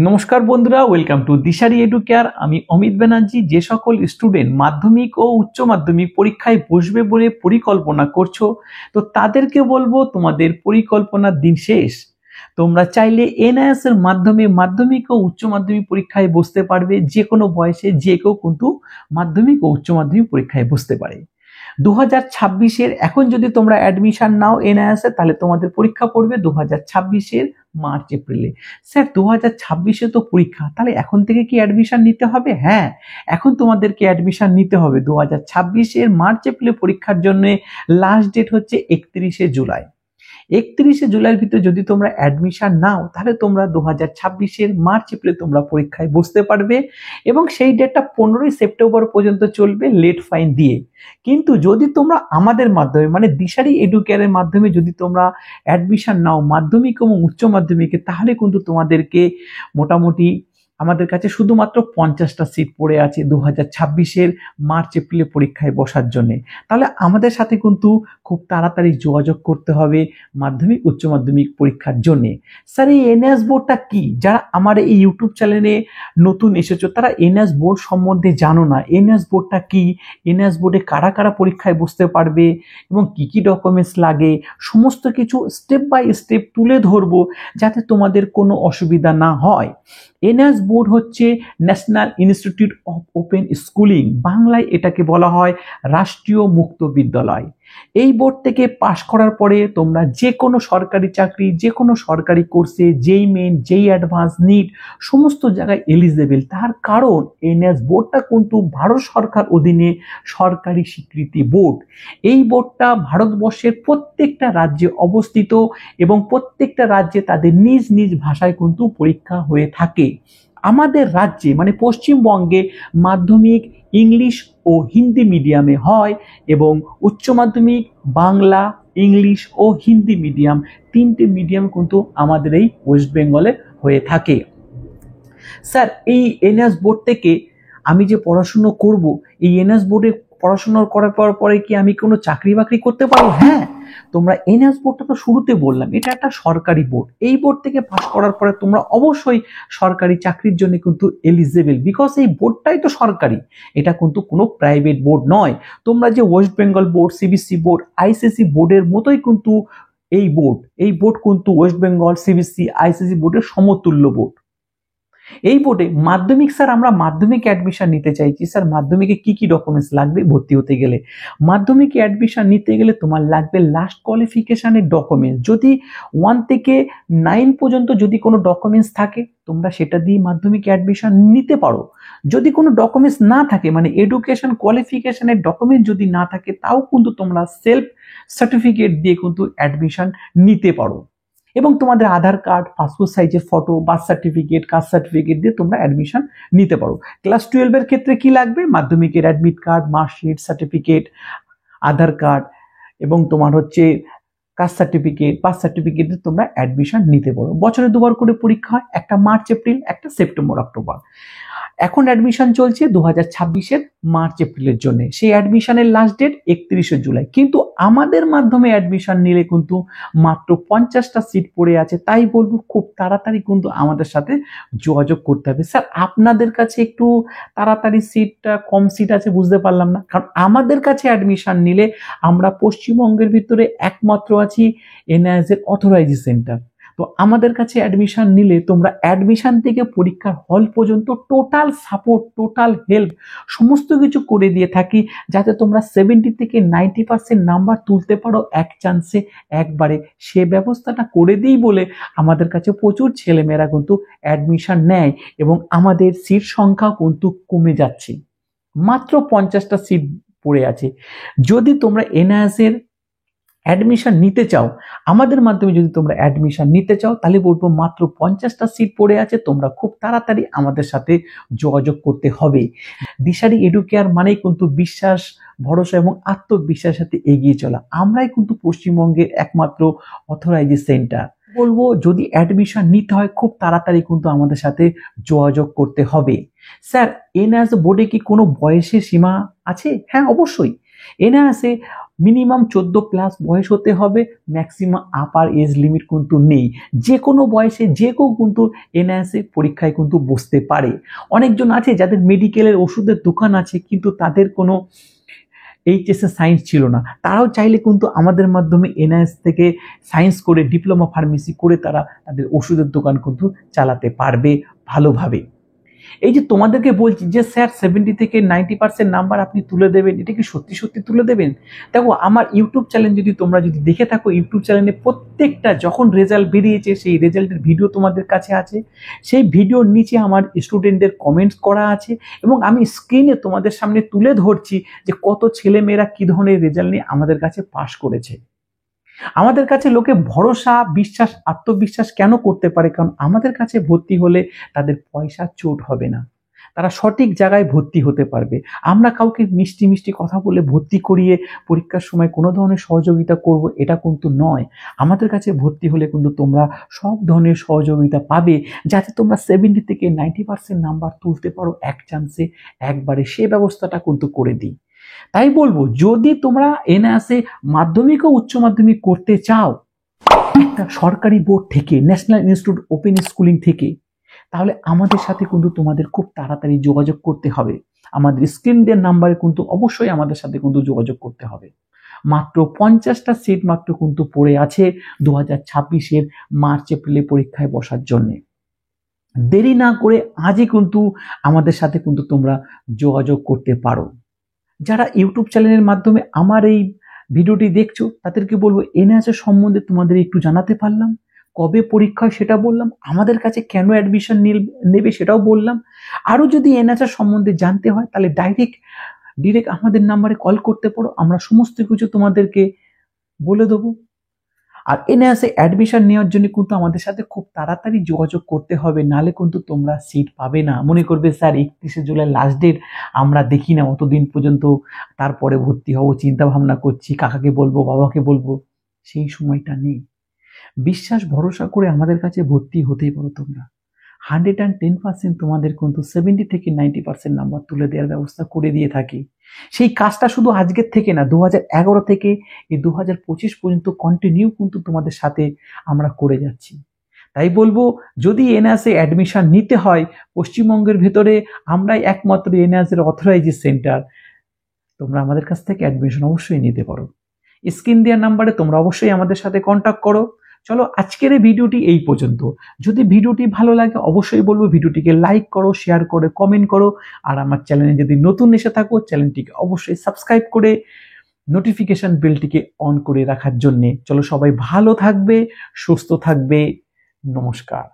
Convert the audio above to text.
নমস্কার বন্ধুরা, welcome to Dishari edu care. আমি অমিত ব্যানার্জি। যে সকল স্টুডেন্ট মাধ্যমিক ও উচ্চ মাধ্যমিক পরীক্ষায় বসবে বলে পরিকল্পনা করছো, তো তাদেরকে বলবো তোমাদের পরিকল্পনার দিন শেষ। তোমরা চাইলে এনআইএস এর মাধ্যমে মাধ্যমিক ও উচ্চ মাধ্যমিক পরীক্ষায় বসতে পারবে। যে কোনো বয়সে যে কেউ কিন্তু মাধ্যমিক ও উচ্চ মাধ্যমিক পরীক্ষায় বসতে পারে। 2026-এর এখন যদি তোমরা অ্যাডমিশন নাও এনআইএস এ, তাহলে তোমাদের পরীক্ষা পড়বে 2026-এর মার্চ এপ্রিলে। স্যার 2026-এ তো পরীক্ষা, তাহলে এখন থেকে কি অ্যাডমিশন নিতে হবে? হ্যাঁ, এখন তোমাদেরকে অ্যাডমিশন নিতে হবে। 2026-এর মার্চ এপ্রিলে পরীক্ষার জন্য লাস্ট ডেট হচ্ছে 31শে জুলাই। 31শে জুলাইয়ের ভিতরে যদি তোমরা অ্যাডমিশন নাও, তাহলে তোমরা 2026-এর মার্চ এপ্রিলে তোমরা পরীক্ষায় বসতে পারবে এবং সেই ডেটটা 15ই সেপ্টেম্বর পর্যন্ত চলবে লেট ফাইন দিয়ে। কিন্তু যদি তোমরা আমাদের মাধ্যমে মানে দিশারি এডু কেয়ারের মাধ্যমে যদি তোমরা অ্যাডমিশন নাও মাধ্যমিক এবং উচ্চ মাধ্যমিকে, তাহলে কিন্তু তোমাদেরকে মোটামুটি আমাদের কাছে শুধুমাত্র 50টা সিট পড়ে আছে 2026-এর মার্চ এপ্রিলে পরীক্ষায় বসার জন্য। তাহলে আমাদের সাথে কিন্তু খুব তাড়াতাড়ি যোগাযোগ করতে হবে মাধ্যমিক উচ্চ মাধ্যমিক পরীক্ষার জন্য। স্যার এই এনএস বোর্ডটা কি? যারা আমার এই ইউটিউব চ্যানেলে নতুন এসেছো তারা এনএস বোর্ড সম্বন্ধে জানো না। এনএস বোর্ডটা কি, এনএস বোর্ডে কারা কারা পরীক্ষায় বসতে পারবে এবং কি কি ডকুমেন্টস লাগে, সমস্ত কিছু স্টেপ বাই স্টেপ তুলে ধরবো যাতে তোমাদের কোনো অসুবিধা না হয়। এনএস বোর্ড হচ্ছে national institute of open schooling, বাংলায় এটাকে বলা হয় রাষ্ট্রীয় মুক্ত বিদ্যালয়। এই বোর্ড থেকে পাশ করার পরে তোমরা যে কোনো সরকারি চাকরি, যে কোনো সরকারি কোর্সে, যেই মেন যেই অ্যাডভান্স নিট সমস্ত জায়গায় এলিজেবল। তার কারণ এনএস বোর্ডটা কিন্তু ভারত সরকার অধীনে সরকারি স্বীকৃতি বোর্ড। এই বোর্ডটা ভারতবর্ষের প্রত্যেকটা রাজ্যে অবস্থিত এবং প্রত্যেকটা রাজ্যে তাদের নিজ নিজ ভাষায় কিন্তু পরীক্ষা হয়ে থাকে। আমাদের রাজ্যে মানে পশ্চিমবঙ্গে মাধ্যমিক ইংলিশ ও হিন্দি মিডিয়ামে হয় এবং উচ্চ মাধ্যমিক বাংলা, ইংলিশ ও হিন্দি মিডিয়াম, তিনটে মিডিয়াম কিন্তু আমাদের এই ওয়েস্ট বেঙ্গলে হয়ে থাকে। স্যার এই এনএস বোর্ড থেকে আমি যে পড়াশুনো করব, এই এনএস বোর্ডে পড়াশোনা করার পরে কি আমি কোনো চাকরি বাকরি করতে পারবো? হ্যাঁ, তোমরা এনএস বোর্ডটা তো শুরুতে বললাম এটা একটা সরকারি বোর্ড। এই বোর্ড থেকে পাস করার পরে তোমরা অবশ্যই সরকারি চাকরির জন্য কিন্তু এলিজেবল, বিকজ এই বোর্ডটাই তো সরকারি, এটা কিন্তু কোনো প্রাইভেট বোর্ড নয়। তোমরা যে West Bengal board, CBSE board, ICSE বোর্ডের মতোই কিন্তু এই বোর্ড কিন্তু ওয়েস্ট বেঙ্গল সিবিএসসি আইসিএসসি বোর্ডের সমতুল্য বোর্ড। এই বোর্ডে মাধ্যমিক, স্যার আমরা মাধ্যমিকে অ্যাডমিশন নিতে চাইছি, স্যার মাধ্যমিকে কি কি ডকুমেন্টস লাগবে ভর্তি হতে গেলে? মাধ্যমিকে অ্যাডমিশন নিতে গেলে তোমার লাগবে লাস্ট কোয়ালিফিকেশনের ডকুমেন্টস। যদি 1 থেকে 9 পর্যন্ত যদি কোনো ডকুমেন্টস থাকে তোমরা সেটা দিয়ে মাধ্যমিকে অ্যাডমিশন নিতে পারো। যদি কোনো ডকুমেন্টস না থাকে মানে এডুকেশন কোয়ালিফিকেশনের ডকুমেন্ট যদি না থাকে, তাও কিন্তু তোমরা সেলফ সার্টিফিকেট দিয়ে কিন্তু অ্যাডমিশন নিতে পারো এবং তোমাদের আধার কার্ড, পাসপোর্ট সাইজের photo, birth certificate, caste certificate দিয়ে তোমরা অ্যাডমিশন নিতে পারো। ক্লাস 12-এর ক্ষেত্রে কি লাগবে? মাধ্যমিকের অ্যাডমিট কার্ড, মার্কশিট, সার্টিফিকেট, আধার কার্ড এবং তোমার হচ্ছে কাস্ট সার্টিফিকেট, বার্থ সার্টিফিকেট দিয়ে তোমরা অ্যাডমিশন নিতে পারো। বছরে দুবার করে পরীক্ষা হয়, একটা মার্চ এপ্রিল, একটা সেপ্টেম্বর অক্টোবর। এখন অ্যাডমিশন চলছে 2026-এর মার্চ এপ্রিলের জন্য। সেই অ্যাডমিশনের লাস্ট ডেট 31শে জুলাই। কিন্তু আমাদের মাধ্যমে অ্যাডমিশন নিলে কিন্তু মাত্র 50টা সিট পড়ে আছে। তাই বলবো খুব তাড়াতাড়ি কিন্তু আমাদের সাথে যোগাযোগ করতে হবে। স্যার আপনাদের কাছে একটু তাড়াতাড়ি সিটটা কম সিট আছে বুঝতে পারলাম না, কারণ আমাদের কাছে অ্যাডমিশন নিলে আমরা পশ্চিমবঙ্গের ভিতরে একমাত্র আছি এনআইএস এর অথরাইজ সেন্টার। তো আমাদের কাছে অ্যাডমিশন নিলে তোমরা অ্যাডমিশন থেকে পরীক্ষার হল পর্যন্ত টোটাল সাপোর্ট, টোটাল হেল্প সমস্ত কিছু করে দিয়ে থাকি, যাতে তোমরা 70 থেকে 90% নাম্বার তুলতে পারো এক চান্সে একবারে। সে ব্যবস্থাটা করে দিই বলে আমাদের কাছে প্রচুর ছেলেমেয়েরা কিন্তু অ্যাডমিশন নেয় এবং আমাদের সিট সংখ্যা কিন্তু কমে যাচ্ছে। মাত্র 50টা সিট পড়ে আছে। যদি তোমরা এনআইএস এর অ্যাডমিশন নিতে চাও, আমাদের মাধ্যমে যদি তোমরা অ্যাডমিশন নিতে চাও, তাহলে বলবো মাত্র 50টা সিট পড়ে আছে। তোমরা খুব তাড়াতাড়ি আমাদের সাথে যোগাযোগ করতে হবে। দিশারি এডু কেয়ার মানেই কিন্তু বিশ্বাস, ভরসা এবং আত্মবিশ্বাসের সাথে এগিয়ে চলা। আমরাই কিন্তু পশ্চিমবঙ্গের একমাত্র অথরাইজ সেন্টার। বলবো যদি অ্যাডমিশন নিতে হয় খুব তাড়াতাড়ি কিন্তু আমাদের সাথে যোগাযোগ করতে হবে। স্যার এনআইএস বোর্ডে কি কোনো বয়সের সীমা আছে? হ্যাঁ অবশ্যই। এনআরএসে মিনিমাম 14+ বয়স হতে হবে, ম্যাক্সিমাম আপার এজ লিমিট কিন্তু নেই। যে কোনো বয়সে যে কেউ কিন্তু এনআরএসে পরীক্ষায় কিন্তু বসতে পারে। অনেকজন আছে যাদের মেডিকেলের ওষুধের দোকান আছে কিন্তু তাদের কোনো এইচএসএ সায়েন্স ছিল না, তারাও চাইলে কিন্তু আমাদের মাধ্যমে এনআইএস থেকে সায়েন্স করে ডিপ্লোমা ফার্মেসি করে তারা তাদের ওষুধের দোকান কিন্তু চালাতে পারবে ভালোভাবে। এই যে তোমাদেরকে বলছি যে স্যার 70 থেকে 90% নাম্বার আপনি তুলে দেবেন, এটা কি সত্যি সত্যি তুলে দেবেন? দেখো, আমার ইউটিউব চ্যানেল যদি তোমরা যদি দেখে থাকো, ইউটিউব চ্যানেলে প্রত্যেকটা যখন রেজাল্ট বেরিয়েছে সেই রেজাল্টের ভিডিও তোমাদের কাছে আছে। সেই ভিডিওর নিচে আমার স্টুডেন্টদের কমেন্টস করা আছে এবং আমি স্ক্রিনে তোমাদের সামনে তুলে ধরছি যে কত ছেলেমেয়েরা কি ধরনের রেজাল্ট নিয়ে আমাদের কাছে পাশ করেছে। আমাদের কাছে লোকে ভরসা, বিশ্বাস, আত্মবিশ্বাস কেন করতে পারে? কারণ আমাদের কাছে ভর্তি হলে তাদের পয়সা চোট হবে না, তারা সঠিক জায়গায় ভর্তি হতে পারবে। আমরা কাউকে মিষ্টি মিষ্টি কথা বলে ভর্তি করিয়ে পরীক্ষার সময় কোনো ধরনের সহযোগিতা করব এটা কিন্তু নয়। আমাদের কাছে ভর্তি হলে কিন্তু তোমরা সব ধরনের সহযোগিতা পাবে, যাতে তোমরা 70 থেকে 90% নাম্বার তুলতে পারো এক চান্সে, একবারে। সে ব্যবস্থাটা কিন্তু করে দিই। তাই বলবো, যদি তোমরা এনআইএসে মাধ্যমিক ও উচ্চ মাধ্যমিক করতে চাও একটা সরকারি বোর্ড থেকে, ন্যাশনাল ইনস্টিটিউট ওপেন স্কুলিং থেকে, তাহলে আমাদের সাথে কিন্তু তোমাদের খুব তাড়াতাড়ি যোগাযোগ করতে হবে। আমাদের স্ক্রিন দেওয়ার নাম্বারে কিন্তু অবশ্যই আমাদের সাথে কিন্তু যোগাযোগ করতে হবে। মাত্র 50টা সিট মাত্র কিন্তু পড়ে আছে 2026-এর মার্চ এপ্রিলে পরীক্ষায় বসার জন্য। দেরি না করে আজই কিন্তু আমাদের সাথে কিন্তু তোমরা যোগাযোগ করতে পারো। যারা ইউটিউব চ্যানেলের মাধ্যমে আমার এই ভিডিওটি দেখছো তাদেরকে বলবো, এনআইএস সম্বন্ধে তোমাদের একটু জানাতে পারলাম, কবে পরীক্ষা সেটা বললাম, আমাদের কাছে কেন অ্যাডমিশন নেবে সেটাও বললাম। আরও যদি এনআইএস সম্বন্ধে জানতে হয় তাহলে ডাইরেক্ট আমাদের নাম্বারে কল করতে পারো, আমরা সমস্ত কিছু তোমাদেরকে বলে দেবো। আর এনআইএসে অ্যাডমিশন নেওয়ার জন্য কিন্তু আমাদের সাথে খুব তাড়াতাড়ি যোগাযোগ করতে হবে, নালে কিন্তু তোমরা সিট পাবে না। মনে করবে স্যার 31শে জুলাই লাস্ট ডেট, আমরা দেখি না অতদিন পর্যন্ত, তারপরে ভর্তি হবো, চিন্তা ভাবনা করছি, কাকাকে বলবো, বাবাকে বলবো, সেই সময়টা নেই। বিশ্বাস ভরসা করে আমাদের কাছে ভর্তি হতেই পারো তোমরা। 110% তোমাদের কিন্তু 70 থেকে 90% নাম্বার তুলে দেওয়ার ব্যবস্থা করে দিয়ে থাকি। সেই কাজটা শুধু আজকের থেকে না, 2011 থেকে এই 2025 পর্যন্ত কন্টিনিউ কিন্তু তোমাদের সাথে আমরা করে যাচ্ছি। তাই বলবো, যদি এনআইএসে অ্যাডমিশন নিতে হয়, পশ্চিমবঙ্গের ভেতরে আমরাই একমাত্র এনআইএসের অথরাইজ সেন্টার, তোমরা আমাদের কাছ থেকে অ্যাডমিশন অবশ্যই নিতে পারো। স্ক্রিন দেওয়ার নাম্বারে তোমরা অবশ্যই আমাদের সাথে কন্ট্যাক্ট করো। চলো, আজকের এই ভিডিওটি এই পর্যন্ত। যদি ভিডিওটি ভালো লাগে অবশ্যই বলবো ভিডিওটিকে লাইক করো, শেয়ার করো, কমেন্ট করো। আর আমার চ্যানেলে যদি নতুন এসে থাকো চ্যানেলটিকে অবশ্যই সাবস্ক্রাইব করে নোটিফিকেশন বেলটিকে অন করে রাখার জন্যে। চলো, সবাই ভালো থাকবে, সুস্থ থাকবে। নমস্কার।